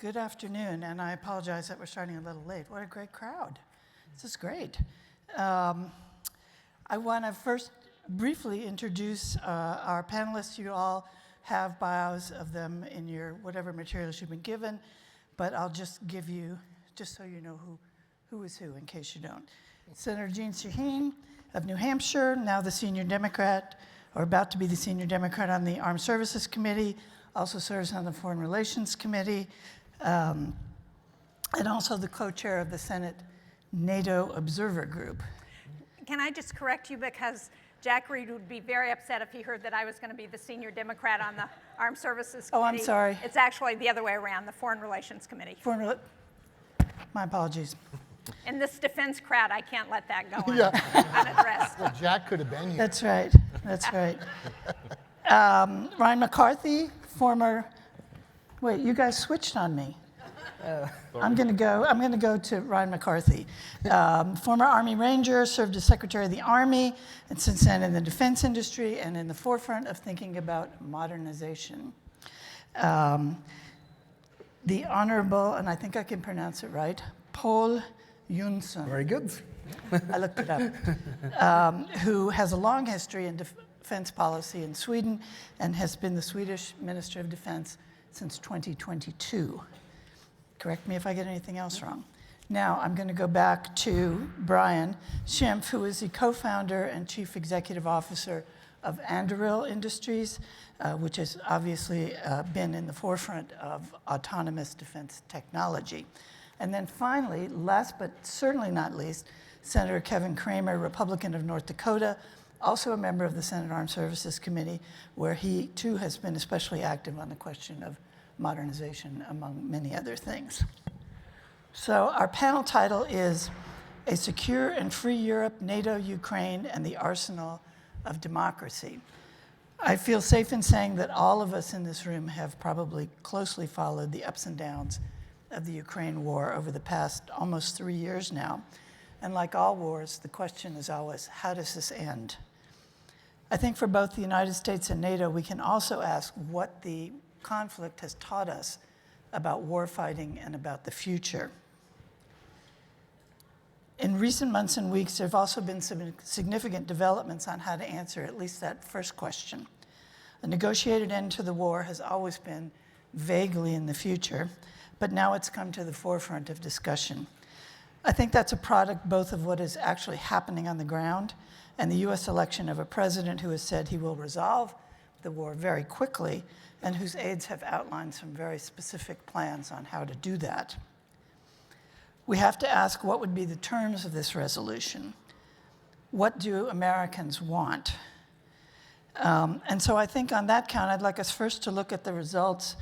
Good afternoon, and I apologize that we're starting a little late. What a great crowd. This is great. I want to first briefly introduce our panelists. You all have bios of them in your whatever materials you've been given, but I'll just give you, just so you know who is who in case you don't. Senator Jeanne Shaheen of New Hampshire, now the senior Democrat, or about to be the senior Democrat on the Armed Services Committee, also serves on the Foreign Relations Committee, and also the co-chair of the Senate NATO Observer Group. Can I just correct you, because Jack Reed would be very upset if he heard that I was going to be the senior Democrat on the Armed Services Committee. Oh, I'm sorry. It's actually the other way around, the Foreign Relations Committee. My apologies. In this defense crowd, I can't let that go unaddressed. Well, Jack could have been here. That's right. That's right. Ryan McCarthy, former. Wait, you guys switched on me. I'm going to go to Ryan McCarthy, former Army Ranger, served as Secretary of the Army, and since then in the defense industry and in the forefront of thinking about modernization. The Honorable, and I think I can pronounce it right, Paul Jonsson. Very good. I looked it up. Who has a long history in defense policy in Sweden and has been the Swedish Minister of Defense since 2022. Correct me if I get anything else wrong. Now I'm going to go back to Brian Schimpf, who is the co-founder and chief executive officer of Anduril Industries, which has obviously been in the forefront of autonomous defense technology. And then finally, last but certainly not least, Senator Kevin Cramer, Republican of North Dakota, also a member of the Senate Armed Services Committee, where he too has been especially active on the question of modernization, among many other things. So our panel title is A Secure and Free Europe, NATO, Ukraine, and the Arsenal of Democracy. I feel safe in saying that all of us in this room have probably closely followed the ups and downs of the Ukraine war over the past almost 3 years now. And like all wars, the question is always, how does this end? I think for both the United States and NATO, we can also ask what the conflict has taught us about war fighting and about the future. In recent months and weeks, there have also been some significant developments on how to answer at least that first question. A negotiated end to the war has always been vaguely in the future, but now it's come to the forefront of discussion. I think that's a product both of what is actually happening on the ground and the US election of a president who has said he will resolve the war very quickly and whose aides have outlined some very specific plans on how to do that. We have to ask what would be the terms of this resolution. What do Americans want? And so I think on that count, I'd like us first to look at the results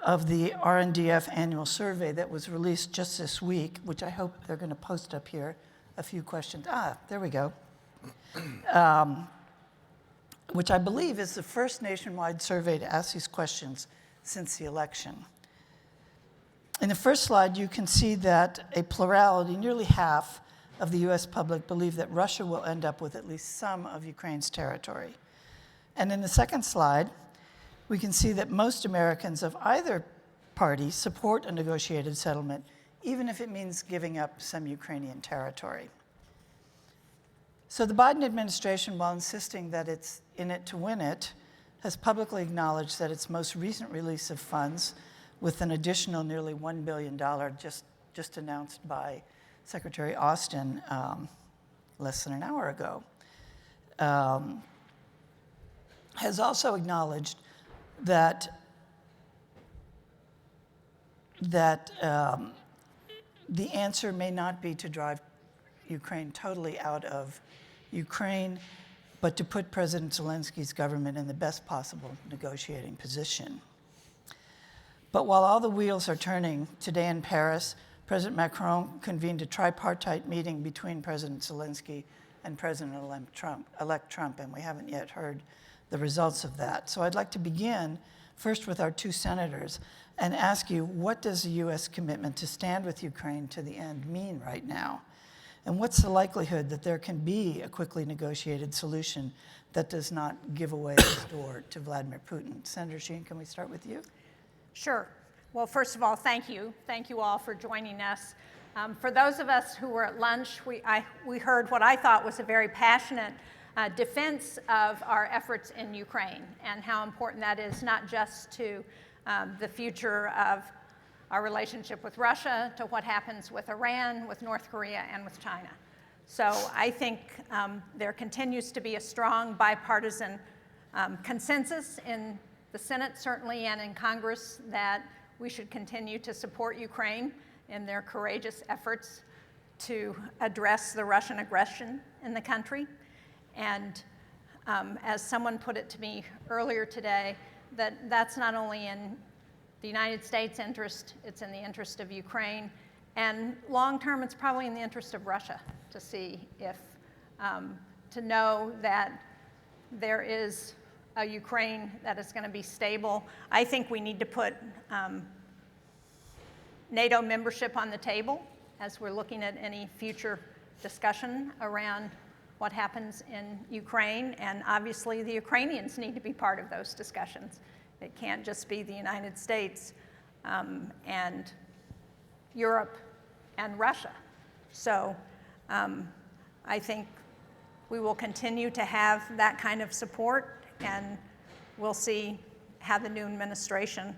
of the RNDF annual survey that was released just this week, which I hope they're going to post up here a few questions. There we go. Which I believe is the first nationwide survey to ask these questions since the election. In the first slide, you can see that a plurality, nearly half of the US public believe that Russia will end up with at least some of Ukraine's territory. And in the second slide, we can see that most Americans of either party support a negotiated settlement, even if it means giving up some Ukrainian territory. So the Biden administration, while insisting that it's in it to win it, has publicly acknowledged that its most recent release of funds, with an additional nearly $1 billion just announced by Secretary Austin less than an hour ago, has also acknowledged that the answer may not be to drive Ukraine totally out of Ukraine, but to put President Zelensky's government in the best possible negotiating position. But while all the wheels are turning, today in Paris, President Macron convened a tripartite meeting between President Zelensky and President-elect Trump, and we haven't yet heard the results of that. So I'd like to begin first with our two senators and ask you, what does the US commitment to stand with Ukraine to the end mean right now? And what's the likelihood that there can be a quickly negotiated solution that does not give away the door to Vladimir Putin? Senator Sheen, can we start with you? Sure. Well, first of all, thank you. Thank you all for joining us. For those of us who were at lunch, we heard what I thought was a very passionate defense of our efforts in Ukraine and how important that is, not just to the future of our relationship with Russia, to what happens with Iran, with North Korea, and with China. So I think there continues to be a strong bipartisan consensus in the Senate, certainly, and in Congress, that we should continue to support Ukraine in their courageous efforts to address the Russian aggression in the country. And as someone put it to me earlier today, that's not only in the United States' interest, it's in the interest of Ukraine. And long term, it's probably in the interest of Russia to see if, to know that there is a Ukraine that is going to be stable. I think we need to put NATO membership on the table as we're looking at any future discussion around what happens in Ukraine. And obviously, the Ukrainians need to be part of those discussions. It can't just be the United States and Europe and Russia. So I think we will continue to have that kind of support, and we'll see how the new administration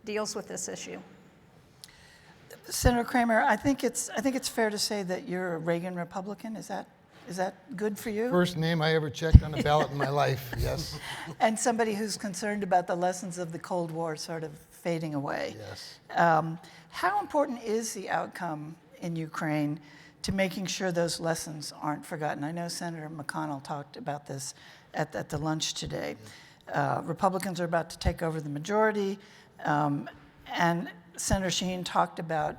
deals with this issue. Senator Kramer, I think it's fair to say that you're a Reagan Republican. Is that good for you? First name I ever checked on a ballot in my life, yes. And somebody who's concerned about the lessons of the Cold War sort of fading away. Yes. How important is the outcome in Ukraine to making sure those lessons aren't forgotten? I know Senator McConnell talked about this at the lunch today. Republicans are about to take over the majority, and Senator Shaheen talked about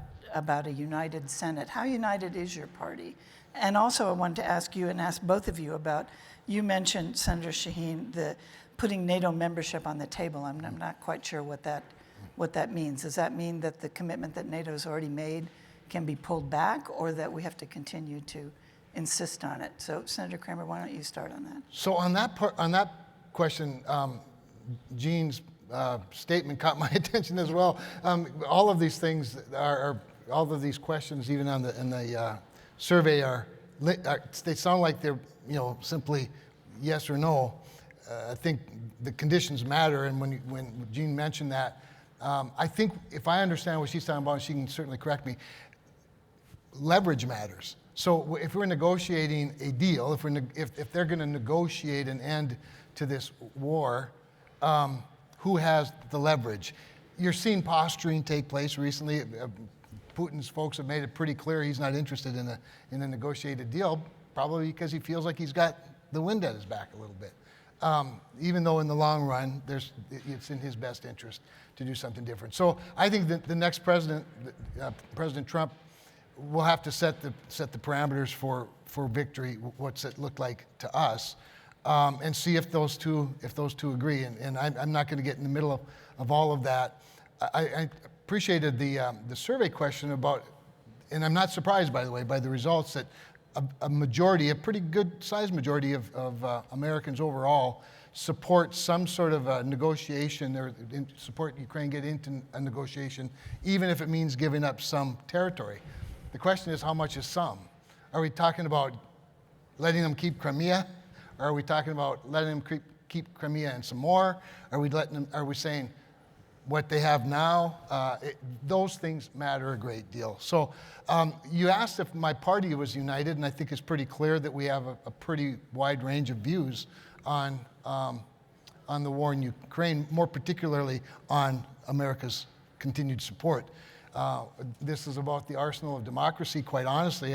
a united Senate. How united is your party? And also I wanted to ask you and ask both of you about, you mentioned, Senator Shaheen, the putting NATO membership on the table. I'm not quite sure what that means. Does that mean that the commitment that NATO's already made can be pulled back, or that we have to continue to insist on it? So Senator Kramer, why don't you start on that? So on that question, Jean's statement caught my attention as well. All of these things all of these questions, even in the survey, they sound like they're simply yes or no. I think the conditions matter, and when Jean mentioned that, I think if I understand what she's talking about, she can certainly correct me. Leverage matters. So if we're negotiating a deal, if they're going to negotiate an end to this war, who has the leverage? You're seeing posturing take place recently. Putin's folks have made it pretty clear he's not interested in a negotiated deal, probably because he feels like he's got the wind at his back a little bit. Even though in the long run, it's in his best interest to do something different. So I think that the next president, President Trump, will have to set the parameters for victory. What's it look like to us, and see if those two agree. And I'm not going to get in the middle of all of that. I appreciated the survey question about, and I'm not surprised, by the way, by the results that a pretty good sized majority of Americans overall support some sort of a negotiation, or support Ukraine get into a negotiation, even if it means giving up some territory. The question is, how much is some? Are we talking about letting them keep Crimea? Or are we talking about letting them keep Crimea and some more? Are we saying what they have now? Those things matter a great deal. So you asked if my party was united, and I think it's pretty clear that we have a pretty wide range of views on the war in Ukraine, more particularly on America's continued support. This is about the arsenal of democracy, quite honestly.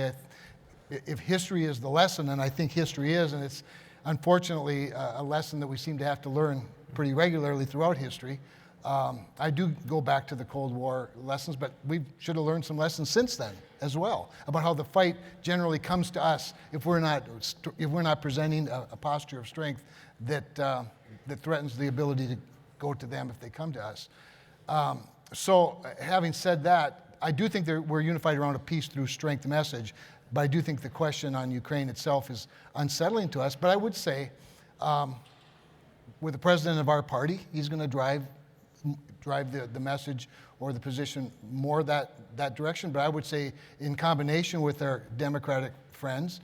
If history is the lesson, and I think history is, and it's unfortunately a lesson that we seem to have to learn pretty regularly throughout history. I do go back to the Cold War lessons, but we should have learned some lessons since then as well, about how the fight generally comes to us if we're not presenting a posture of strength that threatens the ability to go to them if they come to us. So having said that, I do think we're unified around a peace through strength message, but I do think the question on Ukraine itself is unsettling to us. But I would say, with the president of our party, he's going to drive drive the message or the position more that direction. But I would say in combination with our Democratic friends,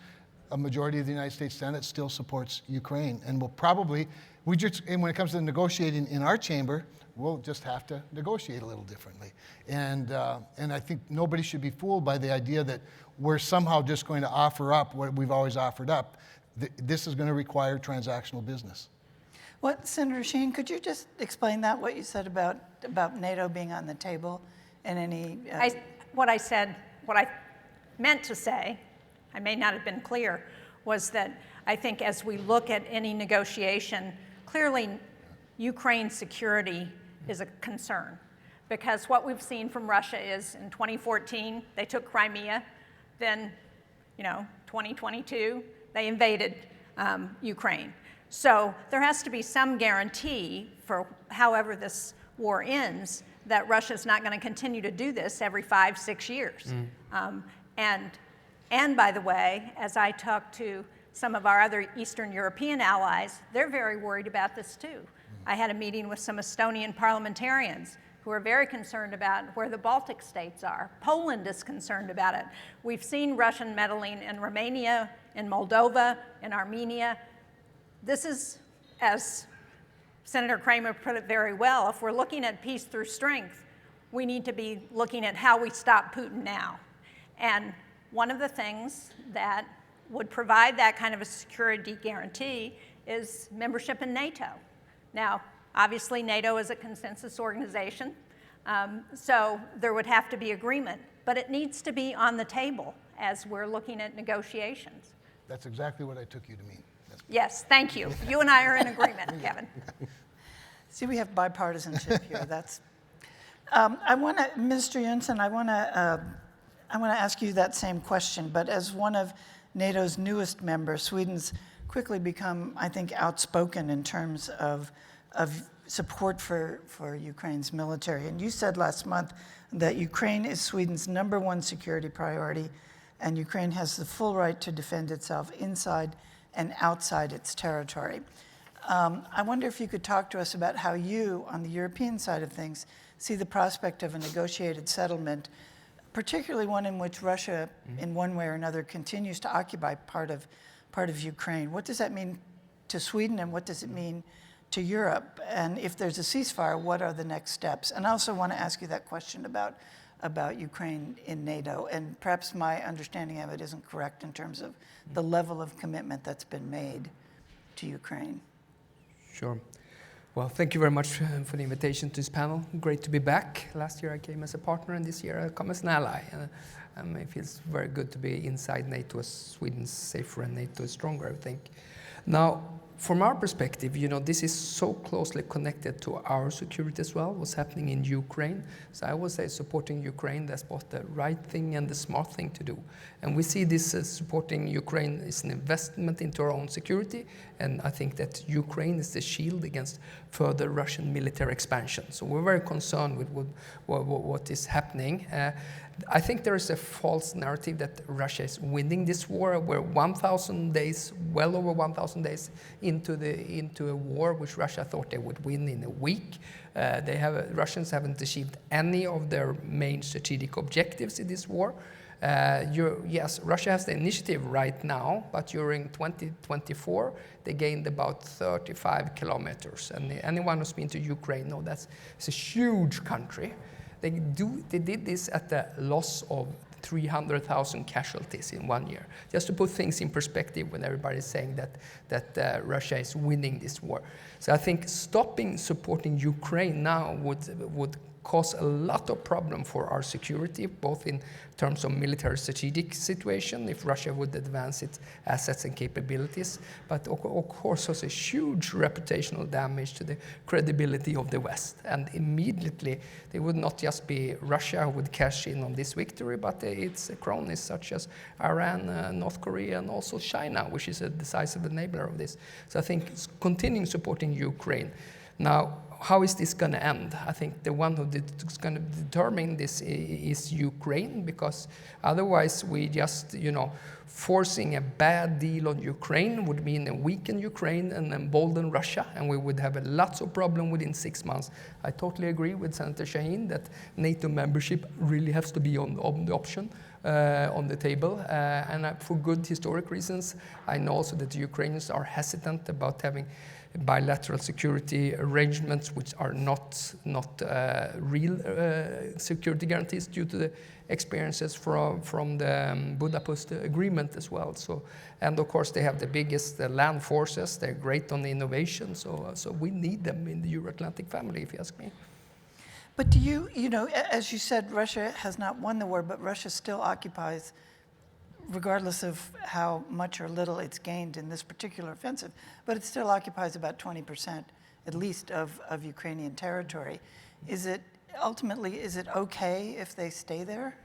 a majority of the United States Senate still supports Ukraine, and will probably, and when it comes to negotiating in our chamber, we'll just have to negotiate a little differently. And I think nobody should be fooled by the idea that we're somehow just going to offer up what we've always offered up. This is going to require transactional business. What, Senator Sheen, could you just explain that, what you said about NATO being on the table in any... What I meant to say, I may not have been clear, was that I think as we look at any negotiation, clearly Ukraine's security is a concern. Because what we've seen from Russia is in 2014, they took Crimea, then, 2022, they invaded Ukraine. So there has to be some guarantee for however this war ends that Russia's not going to continue to do this every 5-6 years. And by the way, as I talk to some of our other Eastern European allies, they're very worried about this too. I had a meeting with some Estonian parliamentarians who are very concerned about where the Baltic states are. Poland is concerned about it. We've seen Russian meddling in Romania, in Moldova, in Armenia. This is, as Senator Kramer put it very well, if we're looking at peace through strength, we need to be looking at how we stop Putin now. And one of the things that would provide that kind of a security guarantee is membership in NATO. Now, obviously, NATO is a consensus organization, so there would have to be agreement, but it needs to be on the table as we're looking at negotiations. That's exactly what I took you to mean. Yes, thank you. You and I are in agreement, Kevin. See, we have bipartisanship here. That's. I want to, Mr. Jönsson, I want to ask you that same question, but as one of NATO's newest members, Sweden's quickly become, I think, outspoken in terms of support for Ukraine's military. And you said last month that Ukraine is Sweden's #1 security priority, and Ukraine has the full right to defend itself inside and outside its territory. I wonder if you could talk to us about how you, on the European side of things, see the prospect of a negotiated settlement, particularly one in which Russia, in one way or another, continues to occupy part of Ukraine. What does that mean to Sweden, and what does it mean to Europe? And if there's a ceasefire, what are the next steps? And I also want to ask you that question about Ukraine in NATO, and perhaps my understanding of it isn't correct in terms of the level of commitment that's been made to Ukraine. Sure. Well, thank you very much for the invitation to this panel. Great to be back. Last year I came as a partner, and this year I come as an ally. It feels very good to be inside NATO, as Sweden's safer and NATO is stronger, I think. Now, from our perspective, this is so closely connected to our security as well, what's happening in Ukraine. So I would say supporting Ukraine, that's both the right thing and the smart thing to do. And we see this as supporting Ukraine is an investment into our own security, and I think that Ukraine is the shield against further Russian military expansion. So we're very concerned with what is happening. I think there is a false narrative that Russia is winning this war. We're 1,000 days, well over 1,000 days into a war which Russia thought they would win in a week. Russians haven't achieved any of their main strategic objectives in this war. Yes, Russia has the initiative right now, but during 2024, they gained about 35 kilometers. And anyone who's been to Ukraine knows it's a huge country. They did this at the loss of 300,000 casualties in 1 year. Just to put things in perspective when everybody's saying that Russia is winning this war. So I think stopping supporting Ukraine now would cause a lot of problem for our security, both in terms of military strategic situation, if Russia would advance its assets and capabilities, but of course also huge reputational damage to the credibility of the West. And immediately, it would not just be Russia who would cash in on this victory, but its cronies such as Iran, North Korea, and also China, which is a decisive enabler of this. So I think continuing supporting Ukraine. Now, how is this going to end? I think the one who's going to determine this is Ukraine, because otherwise we just, forcing a bad deal on Ukraine would mean a weaken Ukraine and embolden Russia, and we would have lots of problem within 6 months. I totally agree with Senator Shaheen that NATO membership really has to be on the option. On the table, and for good historic reasons. I know also that the Ukrainians are hesitant about having bilateral security arrangements which are not real security guarantees due to the experiences from the Budapest Agreement as well. So, and of course they have the biggest land forces. They're great on the innovation. So we need them in the Euro-Atlantic family, if you ask me. But do you, as you said, Russia has not won the war, but Russia still occupies, regardless of how much or little it's gained in this particular offensive, but it still occupies about 20% at least of Ukrainian territory. Is it okay if they stay there?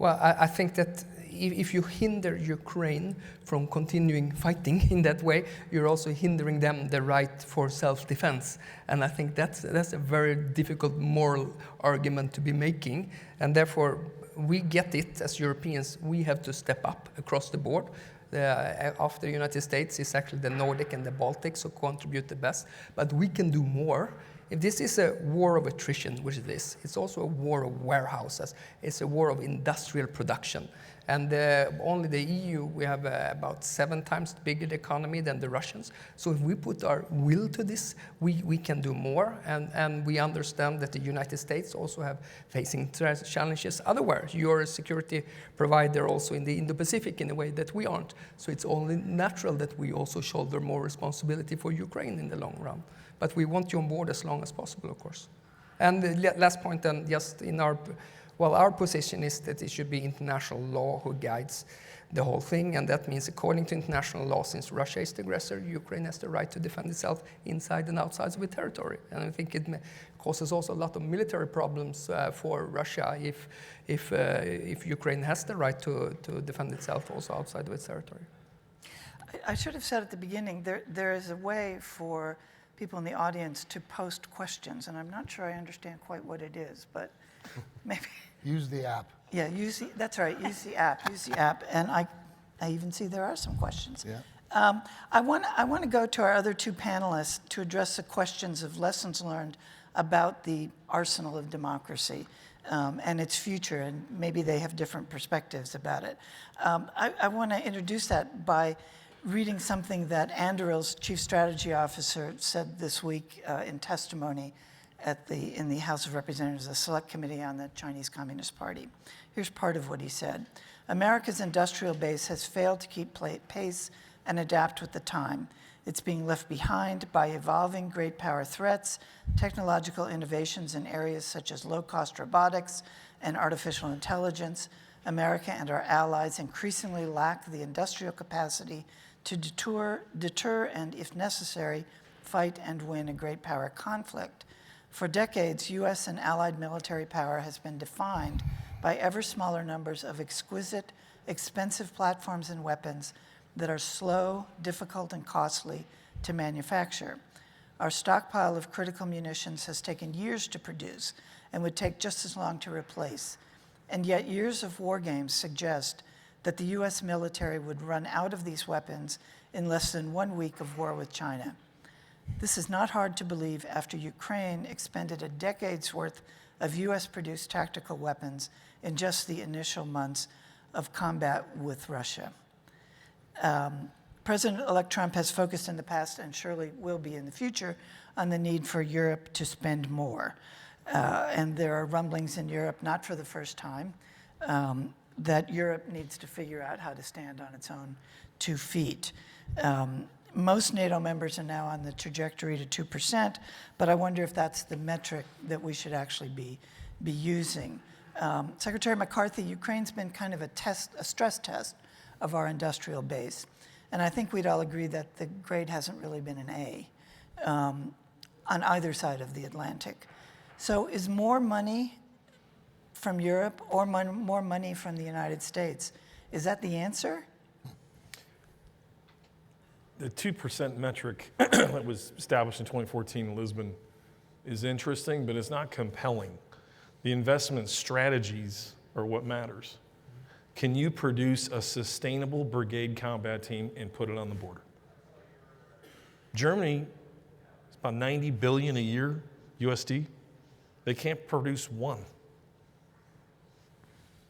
Well, I think that if you hinder Ukraine from continuing fighting in that way, you're also hindering them the right for self-defense. And I think that's a very difficult moral argument to be making. And therefore, we get it as Europeans. We have to step up across the board. After the United States, it's actually the Nordic and the Baltics who contribute the best. But we can do more. If this is a war of attrition, which it is, it's also a war of warehouses. It's a war of industrial production. And only the EU, we have about 7 times bigger economy than the Russians. So if we put our will to this, we can do more. And we understand that the United States also have facing challenges otherwise. You're a security provider also in the Indo-Pacific in a way that we aren't. So it's only natural that we also shoulder more responsibility for Ukraine in the long run. But we want you on board as long as possible, of course. And the last point, then, just in our position is that it should be international law who guides the whole thing, and that means according to international law, since Russia is the aggressor, Ukraine has the right to defend itself inside and outside of its territory. And I think it causes also a lot of military problems for Russia if Ukraine has the right to defend itself also outside of its territory. I should have said at the beginning, there is a way for people in the audience to post questions, and I'm not sure I understand quite what it is, but maybe. Use the app. Yeah, that's right, use the app. And I even see there are some questions. Yeah. I want to go to our other 2 panelists to address the questions of lessons learned about the arsenal of democracy and its future, and maybe they have different perspectives about it. I want to introduce that by reading something that Anderil's chief strategy officer said this week in testimony in the House of Representatives, the Select Committee on the Chinese Communist Party. Here's part of what he said. America's industrial base has failed to keep pace and adapt with the time. It's being left behind by evolving great power threats, technological innovations in areas such as low-cost robotics and artificial intelligence. America and our allies increasingly lack the industrial capacity to deter and, if necessary, fight and win a great power conflict. For decades, U.S. and allied military power has been defined by ever smaller numbers of exquisite, expensive platforms and weapons that are slow, difficult, and costly to manufacture. Our stockpile of critical munitions has taken years to produce and would take just as long to replace. And yet years of war games suggest that the U.S. military would run out of these weapons in less than 1 week of war with China. This is not hard to believe after Ukraine expended a decade's worth of U.S.-produced tactical weapons in just the initial months of combat with Russia. President-elect Trump has focused in the past, and surely will be in the future, on the need for Europe to spend more. And there are rumblings in Europe, not for the first time, that Europe needs to figure out how to stand on its own 2 feet. Most NATO members are now on the trajectory to 2%, but I wonder if that's the metric that we should actually be using. Secretary McCarthy, Ukraine's been kind of a stress test of our industrial base. And I think we'd all agree that the grade hasn't really been an A on either side of the Atlantic. So is more money from Europe or more money from the United States, is that the answer? The 2% metric that was established in 2014 in Lisbon is interesting, but it's not compelling. The investment strategies are what matters. Can you produce a sustainable brigade combat team and put it on the border? Germany, it's about 90 billion a year, USD. They can't produce one.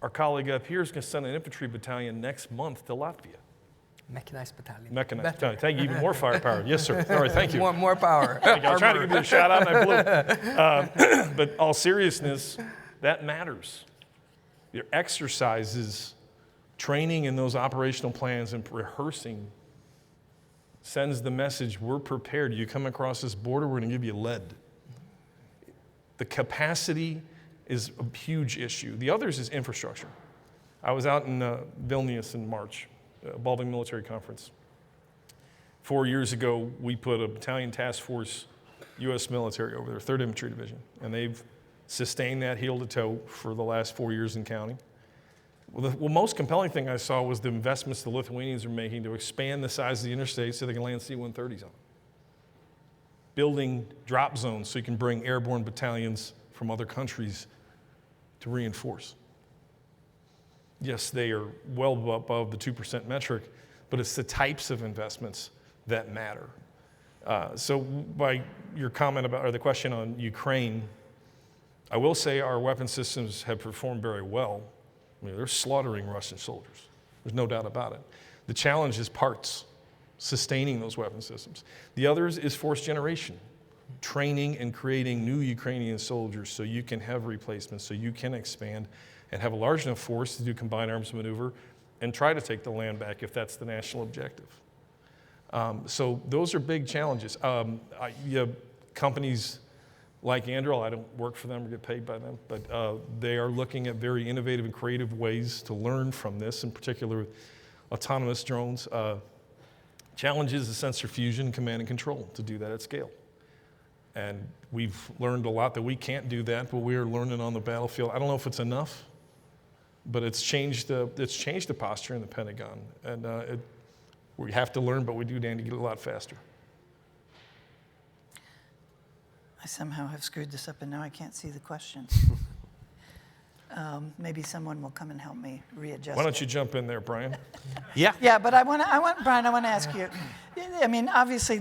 Our colleague up here is going to send an infantry battalion next month to Latvia. Mechanized battalion. Mechanized battalion. Thank you. Even more firepower. Yes, sir. All right, thank you. More power. I was trying to give you a shout out and I blew. But all seriousness, that matters. Your exercises, training in those operational plans and rehearsing sends the message, we're prepared. You come across this border, we're going to give you lead. The capacity is a huge issue. The others is infrastructure. I was out in Vilnius in March, Baldwin Military Conference. 4 years ago, we put a battalion task force, U.S. military over there, 3rd Infantry Division, and they've sustained that heel to toe for the last 4 years and counting. Well, the most compelling thing I saw was the investments the Lithuanians are making to expand the size of the interstate so they can land C-130s on them. Building drop zones so you can bring airborne battalions from other countries to reinforce. Yes, they are well above the 2% metric, but it's the types of investments that matter. So by your comment about, or the question on Ukraine, I will say our weapon systems have performed very well. I mean, they're slaughtering Russian soldiers. There's no doubt about it. The challenge is parts, sustaining those weapon systems. The others is force generation, training and creating new Ukrainian soldiers so you can have replacements, so you can expand and have a large enough force to do combined arms maneuver and try to take the land back if that's the national objective. So those are big challenges. You have companies like Anduril, I don't work for them or get paid by them, but they are looking at very innovative and creative ways to learn from this, in particular with autonomous drones. Challenges is sensor fusion, command and control to do that at scale. And we've learned a lot that we can't do that, but we are learning on the battlefield. I don't know if it's enough, but it's changed the posture in the Pentagon. And we have to learn, but we do need to get a lot faster. I somehow have screwed this up and now I can't see the questions. Maybe someone will come and help me readjust. Why don't you jump in there, Brian? Yeah. Yeah, but Brian, I want to ask you. I mean, obviously,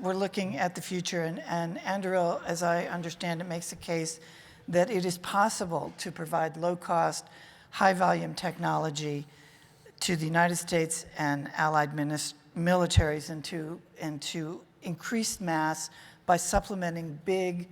we're looking at the future, and Anduril, as I understand it, makes the case that it is possible to provide low-cost, high-volume technology to the United States and allied militaries and to increase mass by supplementing big,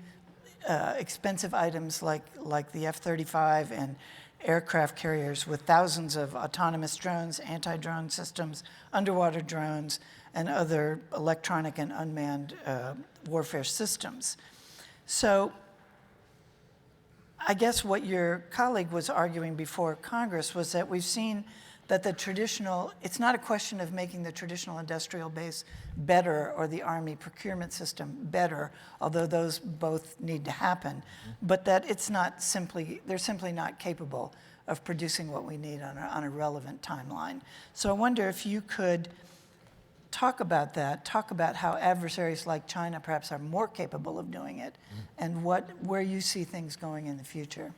expensive items like the F-35 and aircraft carriers with thousands of autonomous drones, anti-drone systems, underwater drones, and other electronic and unmanned warfare systems. So I guess what your colleague was arguing before Congress was that we've seen that it's not a question of making the traditional industrial base better or the Army procurement system better, although those both need to happen, but that they're simply not capable of producing what we need on a relevant timeline. So I wonder if you could talk about that, talk about how adversaries like China perhaps are more capable of doing it, and where you see things going in the future.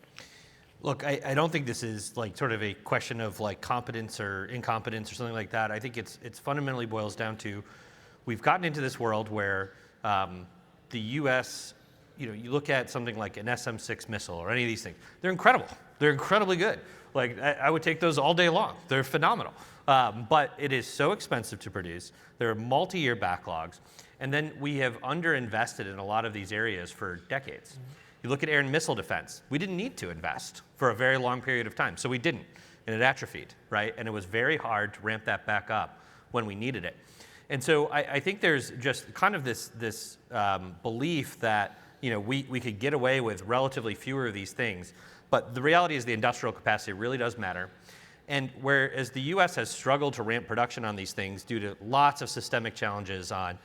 Look, I don't think this is like sort of a question of like competence or incompetence or something like that. I think it's fundamentally boils down to we've gotten into this world where the U.S., you look at something like an SM-6 missile or any of these things, they're incredible. They're incredibly good. Like I would take those all day long. They're phenomenal. But it is so expensive to produce. There are multi-year backlogs. And then we have underinvested in a lot of these areas for decades. You look at air and missile defense. We didn't need to invest for a very long period of time, so we didn't, and it atrophied, right? And it was very hard to ramp that back up when we needed it. And so I think there's just kind of this belief that we could get away with relatively fewer of these things, but the reality is the industrial capacity really does matter. And whereas the U.S. has struggled to ramp production on these things due to lots of systemic challenges on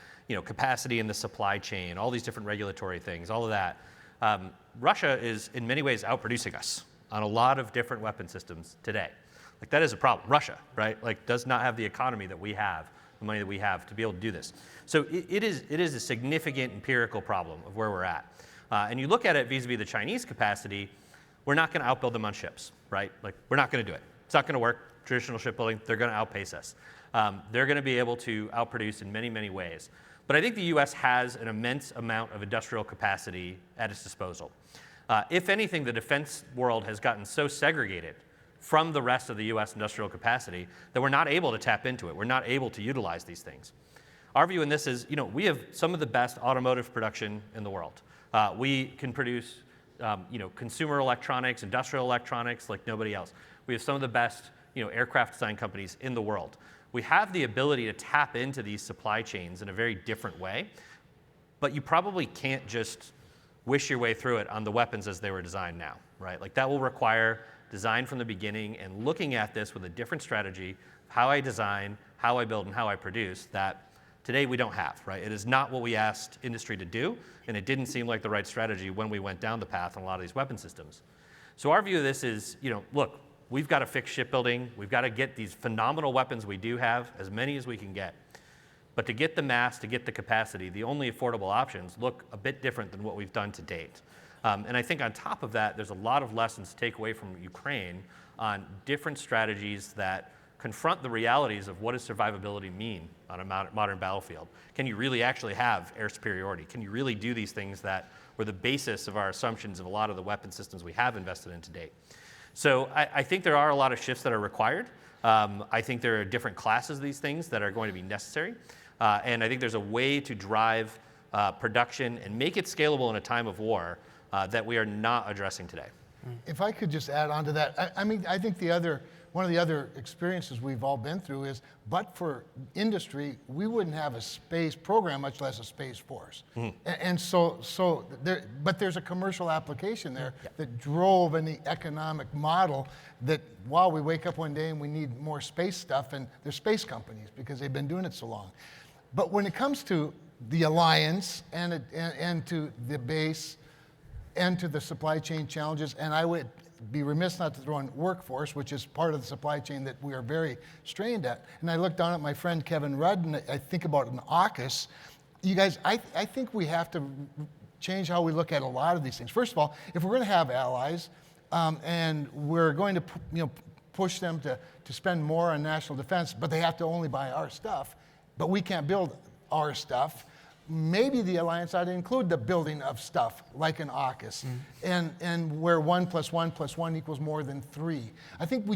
capacity in the supply chain, all these different regulatory things, all of that, Russia is in many ways outproducing us on a lot of different weapon systems today. Like that is a problem. Russia, right? Like does not have the economy that we have, the money that we have to be able to do this. So it is a significant empirical problem of where we're at. And you look at it vis-a-vis the Chinese capacity, we're not going to outbuild them on ships, right? Like, we're not going to do it. It's not going to work. Traditional shipbuilding, they're going to outpace us. They're going to be able to outproduce in many, many ways. But I think the U.S. has an immense amount of industrial capacity at its disposal. If anything, the defense world has gotten so segregated from the rest of the U.S. industrial capacity that we're not able to tap into it. We're not able to utilize these things. Our view in this is, we have some of the best automotive production in the world. We can produce, consumer electronics, industrial electronics like nobody else. We have some of the best, aircraft design companies in the world. We have the ability to tap into these supply chains in a very different way, but you probably can't just wish your way through it on the weapons as they were designed now, right? Like, that will require design from the beginning and looking at this with a different strategy, how I design, how I build, and how I produce, that today we don't have, right? It is not what we asked industry to do, and it didn't seem like the right strategy when we went down the path on a lot of these weapon systems. So our view of this is, look, we've got to fix shipbuilding. We've got to get these phenomenal weapons we do have, as many as we can get. But to get the mass, to get the capacity, the only affordable options look a bit different than what we've done to date. And I think on top of that, there's a lot of lessons to take away from Ukraine on different strategies that confront the realities of what does survivability mean on a modern battlefield. Can you really actually have air superiority? Can you really do these things that were the basis of our assumptions of a lot of the weapon systems we have invested in to date? So I think there are a lot of shifts that are required. I think there are different classes of these things that are going to be necessary. And I think there's a way to drive production and make it scalable in a time of war that we are not addressing today. If I could just add on to that, I think one of the other experiences we've all been through is, but for industry, we wouldn't have a space program, much less a space force. And but there's a commercial application there that drove an economic model that, wow, we wake up one day and we need more space stuff, and there's space companies because they've been doing it so long. But when it comes to the alliance and to the base and to the supply chain challenges, and I would be remiss not to throw in workforce, which is part of the supply chain that we are very strained at. And I look down at my friend Kevin Rudd, and I think about an AUKUS. You guys, I think we have to change how we look at a lot of these things. First of all, if we're going to have allies, and we're going to push them to spend more on national defense, but they have to only buy our stuff, but we can't build our stuff, maybe the alliance ought to include the building of stuff like an AUKUS, and where 1 + 1 + 1 equals more than 3. I think we're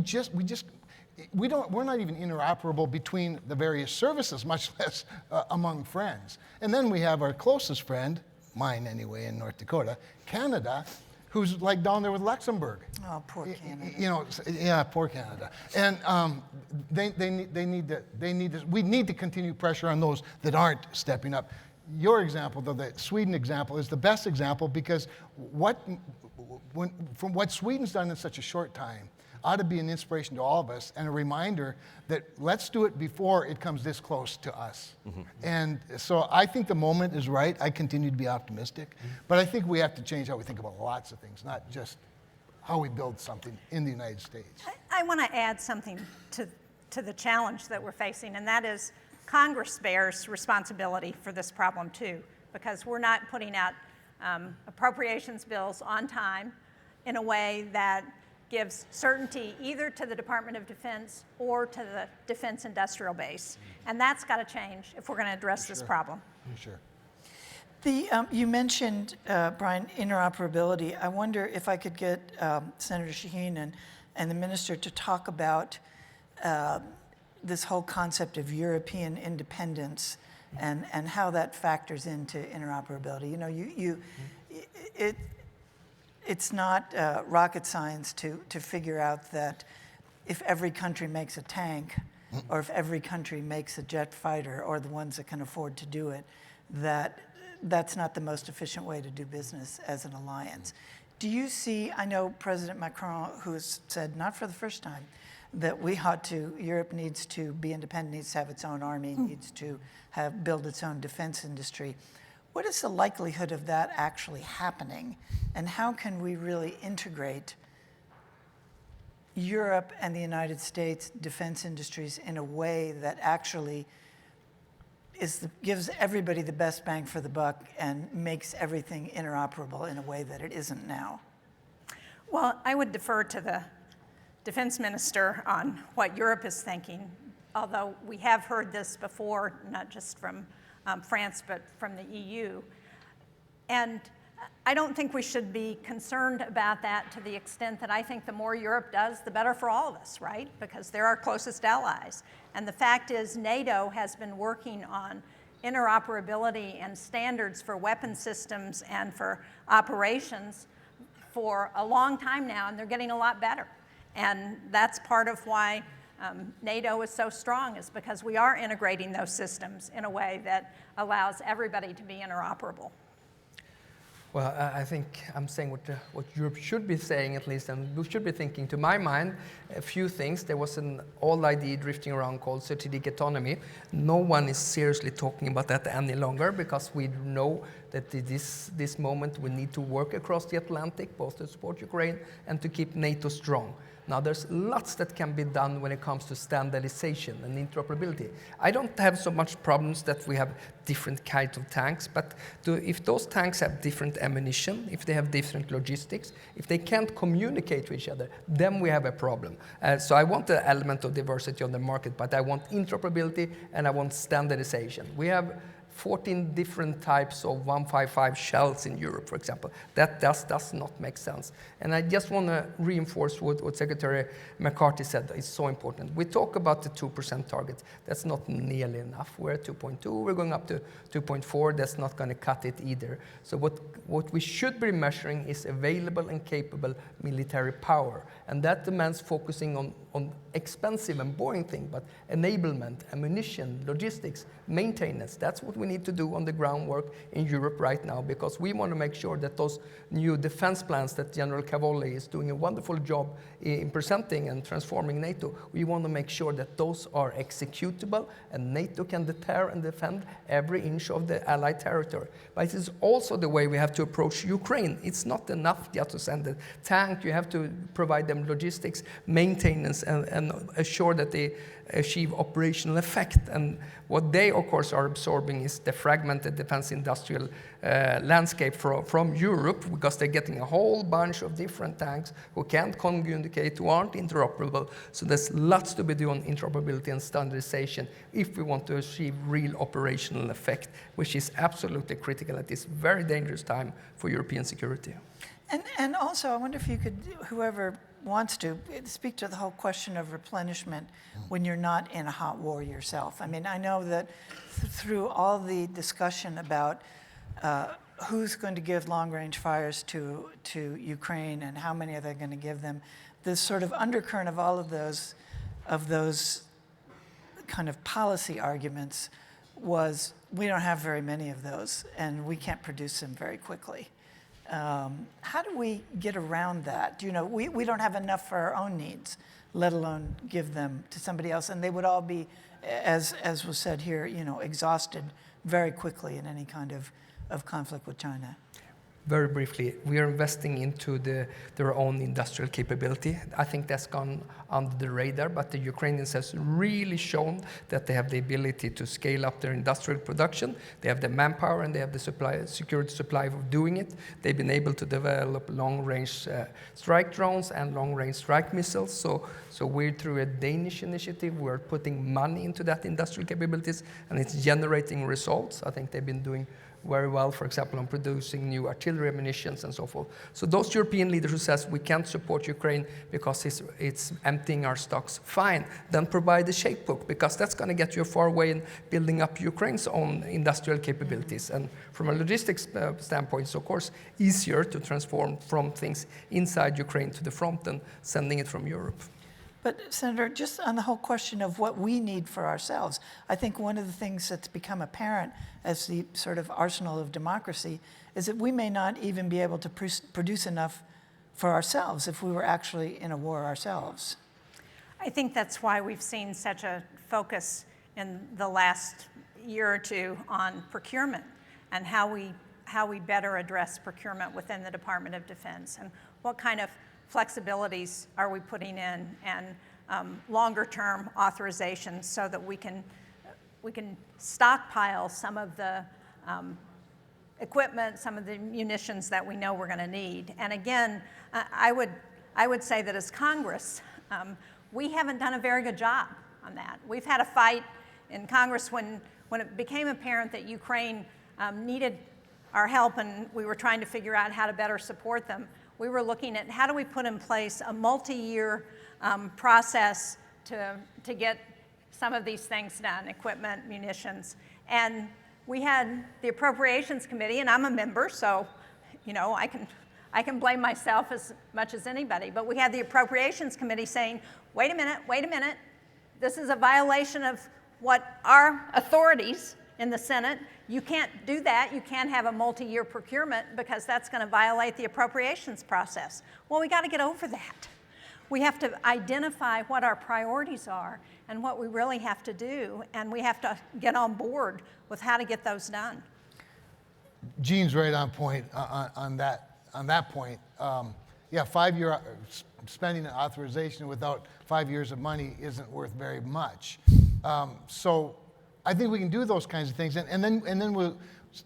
not even interoperable between the various services, much less among friends. And then we have our closest friend, mine anyway, in North Dakota, Canada, who's like down there with Luxembourg. Oh, poor Canada. Yeah, poor Canada. And we need to continue pressure on those that aren't stepping up. Your example, though, the Sweden example, is the best example because from what Sweden's done in such a short time ought to be an inspiration to all of us and a reminder that let's do it before it comes this close to us. And so I think the moment is right. I continue to be optimistic, but I think we have to change how we think about lots of things, not just how we build something in the United States. I want to add something to the challenge that we're facing, and that is Congress bears responsibility for this problem too, because we're not putting out appropriations bills on time in a way that gives certainty either to the Department of Defense or to the defense industrial base. And that's got to change if we're going to address this problem. Sure. You mentioned, Brian, interoperability. I wonder if I could get Senator Shaheen and the minister to talk about this whole concept of European independence and how that factors into interoperability. You know, it's not rocket science to figure out that if every country makes a tank or if every country makes a jet fighter, or the ones that can afford to do it, that's not the most efficient way to do business as an alliance. Do you see, I know President Macron, who's said, not for the first time, that Europe needs to be independent, needs to have its own army, needs to build its own defense industry. What is the likelihood of that actually happening? And how can we really integrate Europe and the United States defense industries in a way that actually gives everybody the best bang for the buck and makes everything interoperable in a way that it isn't now? Well, I would defer to the defense minister on what Europe is thinking, although we have heard this before, not just from France, but from the EU. And I don't think we should be concerned about that to the extent that I think the more Europe does, the better for all of us, right? Because they're our closest allies. And the fact is, NATO has been working on interoperability and standards for weapon systems and for operations for a long time now, and they're getting a lot better. And that's part of why NATO is so strong, is because we are integrating those systems in a way that allows everybody to be interoperable. Well, I think I'm saying what Europe should be saying, at least, and we should be thinking, to my mind, a few things. There was an old idea drifting around called strategic autonomy. No one is seriously talking about that any longer, because we know that this moment we need to work across the Atlantic, both to support Ukraine and to keep NATO strong. Now, there's lots that can be done when it comes to standardization and interoperability. I don't have so much problems that we have different kinds of tanks, but if those tanks have different ammunition, if they have different logistics, if they can't communicate with each other, then we have a problem. So I want the element of diversity on the market, but I want interoperability and I want standardization. We have 14 different types of 155 shells in Europe, for example. That does not make sense. And I just want to reinforce what Secretary McCarthy said is so important. We talk about the 2% target. That's not nearly enough. We're at 2.2. We're going up to 2.4. That's not going to cut it either. So what we should be measuring is available and capable military power. And that demands focusing on expensive and boring things, but enablement, ammunition, logistics, maintenance. That's what we need to do on the groundwork in Europe right now, because we want to make sure that those new defense plans that General Cavoli is doing a wonderful job in presenting and transforming NATO, we want to make sure that those are executable and NATO can deter and defend every inch of the Allied territory. But it is also the way we have to approach Ukraine. It's not enough just to send a tank. You have to provide them logistics, maintenance, and assure that they achieve operational effect. And what they, of course, are absorbing is the fragmented defense industrial landscape from Europe, because they're getting a whole bunch of different tanks who can't communicate, who aren't interoperable. So there's lots to be done on interoperability and standardization if we want to achieve real operational effect, which is absolutely critical at this very dangerous time for European security. And also, I wonder if you could, whoever wants to, speak to the whole question of replenishment when you're not in a hot war yourself. I mean, I know that through all the discussion about who's going to give long-range fires to Ukraine and how many are they going to give them, the sort of undercurrent of all of those kind of policy arguments was, we don't have very many of those and we can't produce them very quickly. How do we get around that? You know, we don't have enough for our own needs, let alone give them to somebody else. And they would all be, as was said here, you know, exhausted very quickly in any kind of conflict with China. Very briefly, we are investing into their own industrial capability. I think that's gone under the radar, but the Ukrainians has really shown that they have the ability to scale up their industrial production. They have the manpower and they have the security supply of doing it. They've been able to develop long-range strike drones and long-range strike missiles. So we're, through a Danish initiative, we're putting money into that industrial capabilities, and it's generating results. I think they've been doing very well, for example, on producing new artillery ammunitions and so forth. So those European leaders who says we can't support Ukraine because it's emptying our stocks, fine, then provide the shape book, because that's going to get you far away in building up Ukraine's own industrial capabilities. And from a logistics standpoint, it's of course easier to transform from things inside Ukraine to the front than sending it from Europe. But Senator, just on the whole question of what we need for ourselves, I think one of the things that's become apparent as the sort of arsenal of democracy is that we may not even be able to produce enough for ourselves if we were actually in a war ourselves. I think that's why we've seen such a focus in the last year or two on procurement and how we better address procurement within the Department of Defense, and what kind of flexibilities are we putting in, and longer-term authorizations so that we can can stockpile some of the equipment, some of the munitions that we know we're going to need. And again, I would say that as Congress, we haven't done a very good job on that. We've had a fight in Congress when it became apparent that Ukraine needed our help and we were trying to figure out how to better support them. We were looking at how do we put in place a multi-year process to get some of these things done, equipment, munitions. And we had the Appropriations Committee, and I'm a member, so I can blame myself as much as anybody, but we had the Appropriations Committee saying, wait a minute, this is a violation of what our authorities in the Senate, you can't do that, you can't have a multi-year procurement because that's going to violate the appropriations process. Well, we got to get over that. We have to identify what our priorities are and what we really have to do, and we have to get on board with how to get those done. Jean's right on point on that point. Yeah, 5-year spending and authorization without 5 years of money isn't worth very much. So I think we can do those kinds of things, and then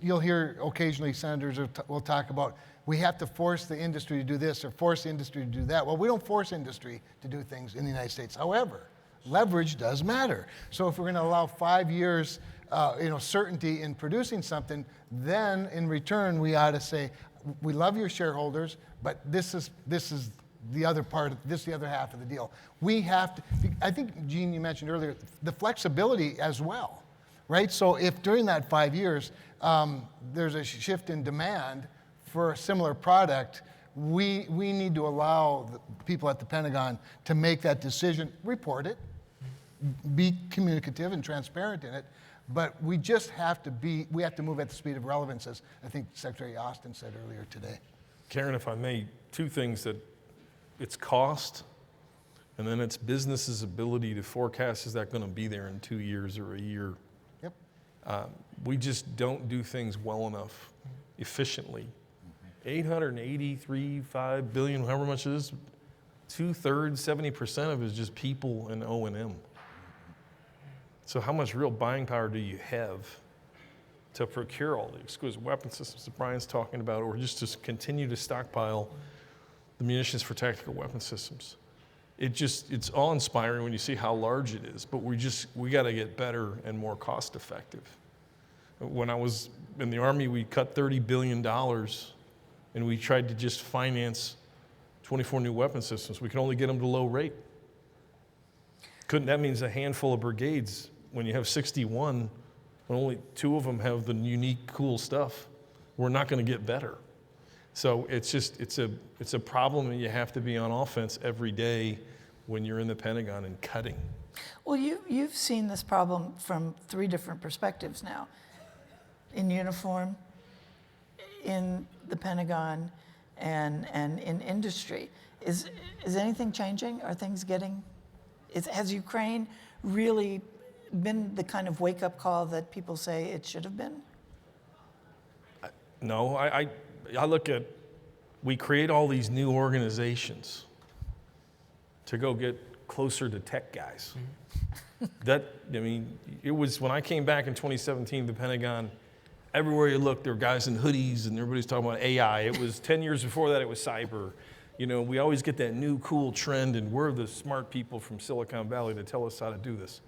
you'll hear occasionally senators will talk about we have to force the industry to do this or force the industry to do that. Well, we don't force industry to do things in the United States. However, leverage does matter. So if we're going to allow 5 years, certainty in producing something, then in return we ought to say, we love your shareholders, but this is the other part. This is the other half of the deal. We have to. I think, Gene, you mentioned earlier the flexibility as well, right? So if during that 5 years there's a shift in demand for a similar product, we need to allow the people at the Pentagon to make that decision, report it, be communicative and transparent in it, but we just have to move at the speed of relevance, as I think Secretary Austin said earlier today. Karen, if I may, two things: that it's cost, and then it's business's ability to forecast, is that going to be there in 2 years or a year? Yep. We just don't do things well enough, efficiently. 883.5 billion, however much it is, 2/3, 70% of it is just people and O&M. So how much real buying power do you have to procure all the exquisite weapon systems that Brian's talking about, or just to continue to stockpile the munitions for tactical weapon systems? It's awe-inspiring when you see how large it is, but we got to get better and more cost effective. When I was in the Army, we cut $30 billion and we tried to just finance 24 new weapon systems. We could only get them to low rate. That means a handful of brigades. When you have 61, when only 2 of them have the unique, cool stuff, we're not going to get better. So it's a problem, and you have to be on offense every day when you're in the Pentagon and cutting. Well, you've seen this problem from 3 different perspectives now. In uniform, in the Pentagon, and in industry. Is anything changing? Are things getting... Has Ukraine really been the kind of wake-up call that people say it should have been? No, I look at, we create all these new organizations to go get closer to tech guys. It was when I came back in 2017, the Pentagon, everywhere you look, there were guys in hoodies and everybody's talking about AI. It was 10 years before that, it was cyber. We always get that new cool trend, and we're the smart people from Silicon Valley to tell us how to do this.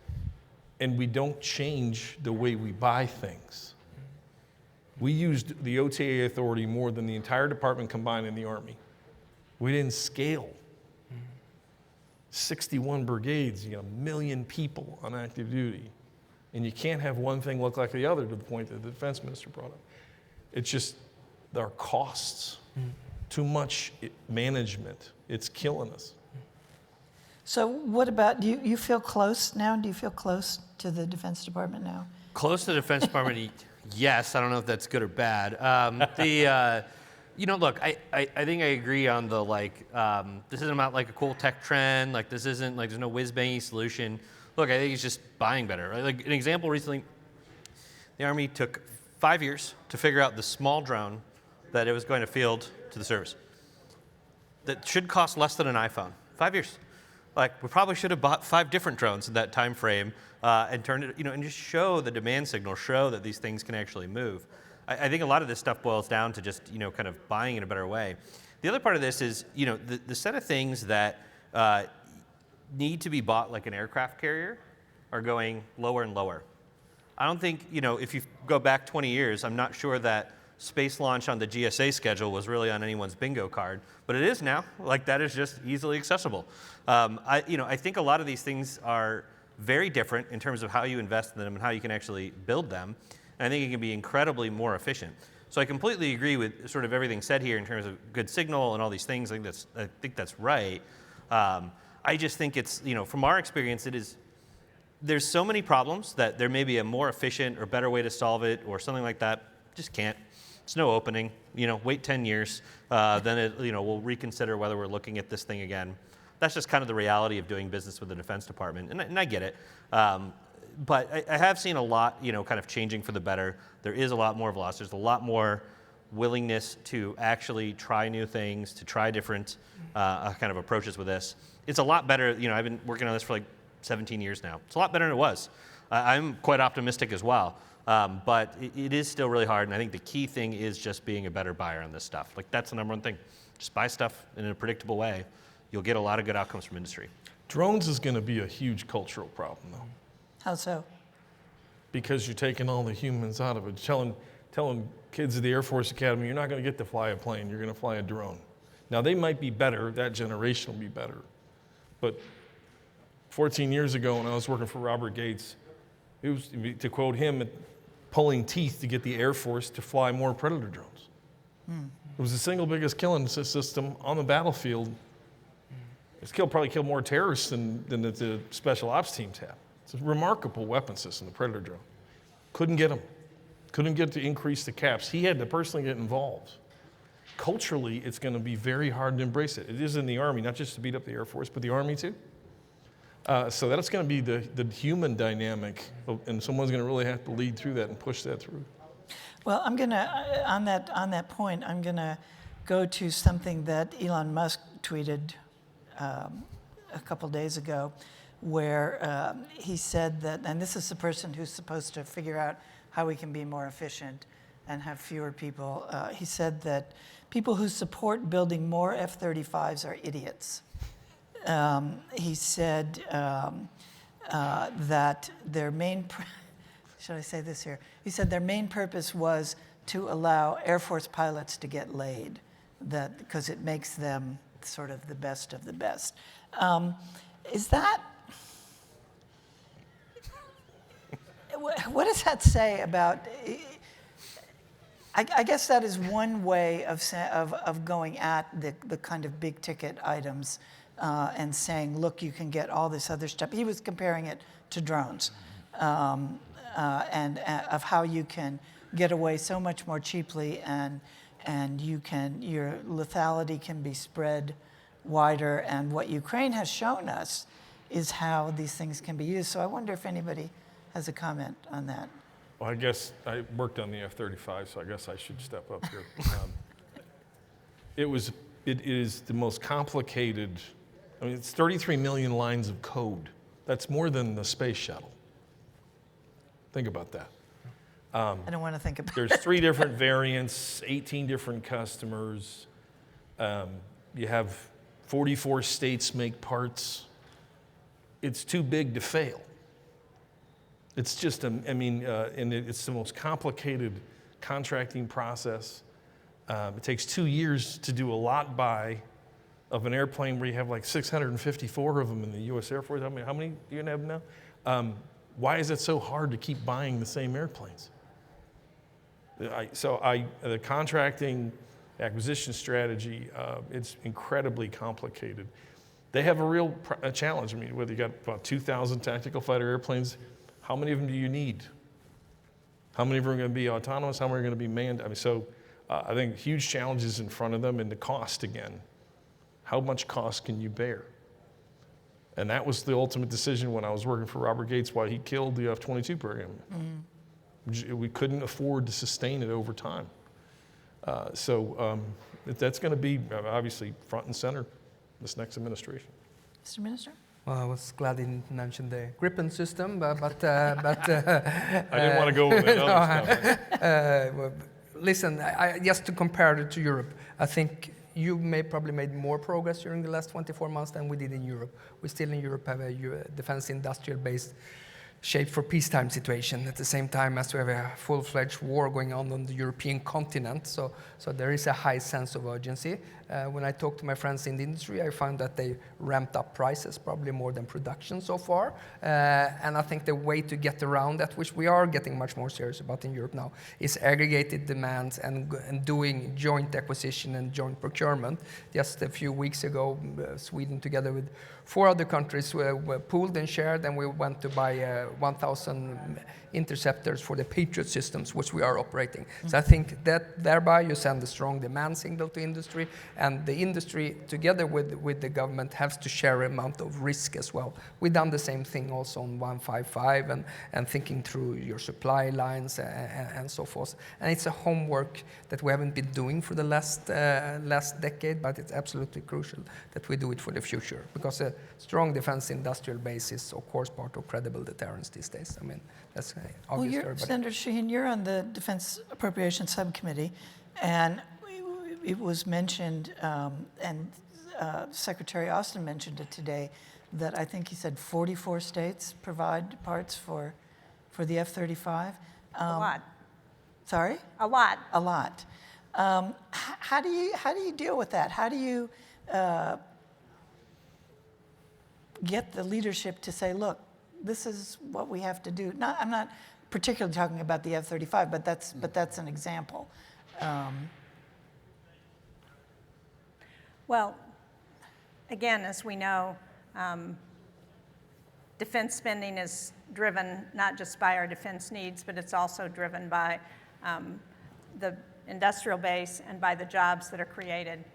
And we don't change the way we buy things. We used the OTA authority more than the entire department combined in the Army. We didn't scale. 61 brigades, 1 million people on active duty. And you can't have one thing look like the other, to the point that the defense minister brought up. It's just our costs. Too much management. It's killing us. So what about, do you feel close now? Do you feel close to the Defense Department now? Close to the Defense Department, yes. I don't know if that's good or bad. Look, I think I agree on the, this isn't about, a cool tech trend. This isn't, there's no whiz-bangy solution. Look, I think it's just buying better. Right? An example recently, the Army took 5 years to figure out the small drone that it was going to field to the service. That should cost less than an iPhone. 5 years. Like, we probably should have bought 5 different drones in that time frame and turned it, and just show the demand signal, show that these things can actually move. I think a lot of this stuff boils down to just, kind of buying in a better way. The other part of this is, the set of things that need to be bought like an aircraft carrier are going lower and lower. I don't think, if you go back 20 years, I'm not sure that space launch on the GSA schedule was really on anyone's bingo card, but it is now. Like, that is just easily accessible. I think a lot of these things are very different in terms of how you invest in them and how you can actually build them. And I think it can be incredibly more efficient. So I completely agree with sort of everything said here in terms of good signal and all these things. I think that's right. I just think it's, from our experience, there's so many problems that there may be a more efficient or better way to solve it or something like that. Just can't. It's no opening. Wait 10 years, then we'll reconsider whether we're looking at this thing again. That's just kind of the reality of doing business with the Defense Department, and I get it. But I have seen a lot, kind of changing for the better. There is a lot more velocity. There's a lot more willingness to actually try new things, to try different kind of approaches with this. It's a lot better. I've been working on this for like 17 years now. It's a lot better than it was. I'm quite optimistic as well. But it is still really hard, and I think the key thing is just being a better buyer on this stuff. Like, that's the number one thing. Just buy stuff in a predictable way. You'll get a lot of good outcomes from industry. Drones is going to be a huge cultural problem, though. How so? Because you're taking all the humans out of it. Telling kids at the Air Force Academy, you're not going to get to fly a plane, you're going to fly a drone. Now, they might be better, that generation will be better. But 14 years ago when I was working for Robert Gates, it was, to quote him, pulling teeth to get the Air Force to fly more Predator drones. It was the single biggest killing system on the battlefield. It's probably killed more terrorists than the special ops teams have. It's a remarkable weapon system, the Predator drone. Couldn't get them. Couldn't get to increase the caps. He had to personally get involved. Culturally, it's going to be very hard to embrace it. It is in the Army, not just to beat up the Air Force, but the Army too. So that's going to be the human dynamic, and someone's going to really have to lead through that and push that through. Well, I'm going to, on that point, I'm going to go to something that Elon Musk tweeted a couple days ago, where he said that, and this is the person who's supposed to figure out how we can be more efficient and have fewer people. He said that people who support building more F-35s are idiots. He said that their main, should I say this here? He said their main purpose was to allow Air Force pilots to get laid, because it makes them sort of the best of the best. Is that, what does that say about, I guess that is one way of going at the kind of big ticket items and saying, look, you can get all this other stuff. He was comparing it to drones and of how you can get away so much more cheaply and your lethality can be spread wider. And what Ukraine has shown us is how these things can be used. So I wonder if anybody has a comment on that. Well, I guess I worked on the F-35, so I guess I should step up here. It is the most complicated. I mean, it's 33 million lines of code. That's more than the space shuttle. Think about that. I don't want to think about There's 3 different variants, 18 different customers. You have 44 states make parts. It's too big to fail. It's just, and it's the most complicated contracting process. It takes 2 years to do a lot buy of an airplane where you have like 654 of them in the U.S. Air Force. How many do you have now? Why is it so hard to keep buying the same airplanes? The contracting acquisition strategy, it's incredibly complicated. They have a real challenge. I mean, whether you got about 2,000 tactical fighter airplanes, how many of them do you need? How many of them are going to be autonomous? How many are going to be manned? I mean, I think huge challenges in front of them, and the cost again. How much cost can you bear? And that was the ultimate decision when I was working for Robert Gates, why he killed the F-22 program. Mm-hmm. We couldn't afford to sustain it over time. That's going to be obviously front and center this next administration. Mr. Minister? Well, I was glad he didn't mention the Gripen system, but I didn't want to go with that other stuff. well, listen, just to compare it to Europe, I think you probably made more progress during the last 24 months than we did in Europe. We still in Europe have a defense industrial base shaped for peacetime situation at the same time as we have a full-fledged war going on the European continent. So there is a high sense of urgency. When I talk to my friends in the industry, I find that they ramped up prices probably more than production so far. And I think the way to get around that, which we are getting much more serious about in Europe now, is aggregated demands and doing joint acquisition and joint procurement. Just a few weeks ago, Sweden together with 4 other countries were pooled and shared, and we went to buy 1,000 interceptors for the Patriot systems, which we are operating. So I think that thereby you send a strong demand signal to industry, and the industry together with the government has to share an amount of risk as well. We've done the same thing also on 155 and thinking through your supply lines and so forth. And it's a homework that we haven't been doing for the last decade, but it's absolutely crucial that we do it for the future, because a strong defense industrial base is of course part of credible deterrence these days. I mean, that's obvious to everybody. Senator Shaheen, you're on the Defense Appropriations Subcommittee, and it was mentioned, and Secretary Austin mentioned it today, that I think he said 44 states provide parts for the F-35. A lot. Sorry? A lot. A lot. How do you deal with that? How do you get the leadership to say, look, this is what we have to do? I'm not particularly talking about the F-35, but that's an example. Well, again, as we know, defense spending is driven not just by our defense needs, but it's also driven by the industrial base and by the jobs that are created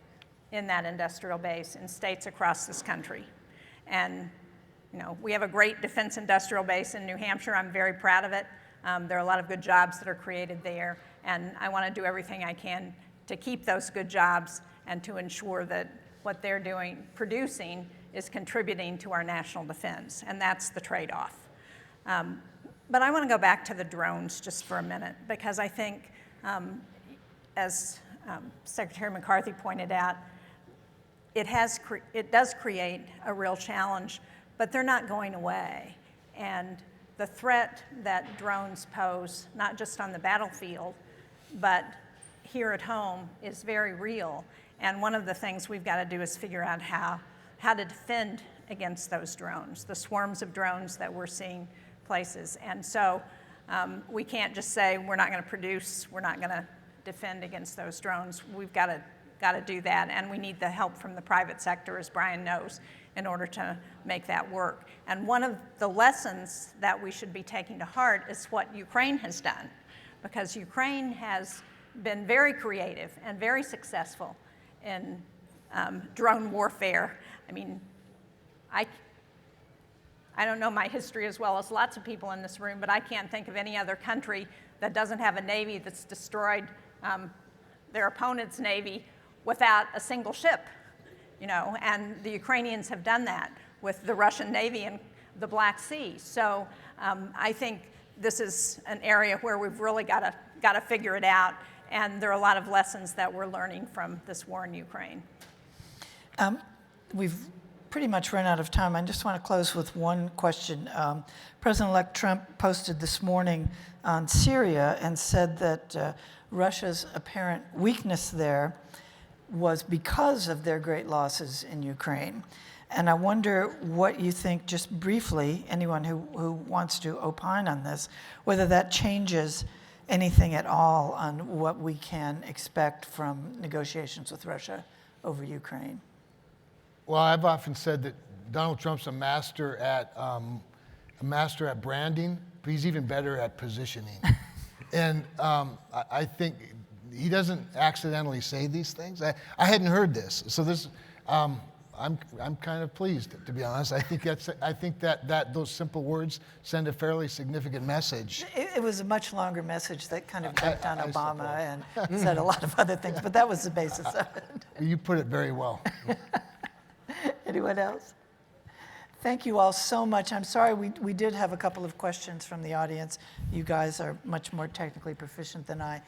in that industrial base in states across this country. And we have a great defense industrial base in New Hampshire. I'm very proud of it. There are a lot of good jobs that are created there, and I want to do everything I can to keep those good jobs and to ensure that what they're producing is contributing to our national defense, and that's the trade-off. But I want to go back to the drones just for a minute, because I think, as Secretary McCarthy pointed out, it does create a real challenge, but they're not going away. And the threat that drones pose, not just on the battlefield, but here at home, is very real. And one of the things we've got to do is figure out how to defend against those drones, the swarms of drones that we're seeing places. And so we can't just say we're not going to produce, we're not going to defend against those drones. We've got to do that, and we need the help from the private sector, as Brian knows, in order to make that work. And one of the lessons that we should be taking to heart is what Ukraine has done, because Ukraine has been very creative and very successful in drone warfare. I mean, I don't know my history as well as lots of people in this room, but I can't think of any other country that doesn't have a navy that's destroyed their opponent's navy without a single ship, and the Ukrainians have done that with the Russian Navy in the Black Sea. So I think this is an area where we've really got to figure it out, and there are a lot of lessons that we're learning from this war in Ukraine. We've pretty much run out of time. I just want to close with one question. President-elect Trump posted this morning on Syria and said that Russia's apparent weakness there was because of their great losses in Ukraine. And I wonder what you think, just briefly, anyone who wants to opine on this, whether that changes anything at all on what we can expect from negotiations with Russia over Ukraine. Well, I've often said that Donald Trump's a master at branding, but he's even better at positioning. And I think he doesn't accidentally say these things. I hadn't heard this, so this I'm kind of pleased, to be honest. I think that those simple words send a fairly significant message. It was a much longer message that kind of jumped on Obama and said a lot of other things, but that was the basis of it. You put it very well. Anyone else? Thank you all so much. I'm sorry we did have a couple of questions from the audience. You guys are much more technically proficient than I,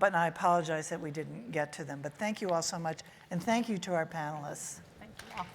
but I apologize that we didn't get to them. But thank you all so much, and thank you to our panelists. Thank you all.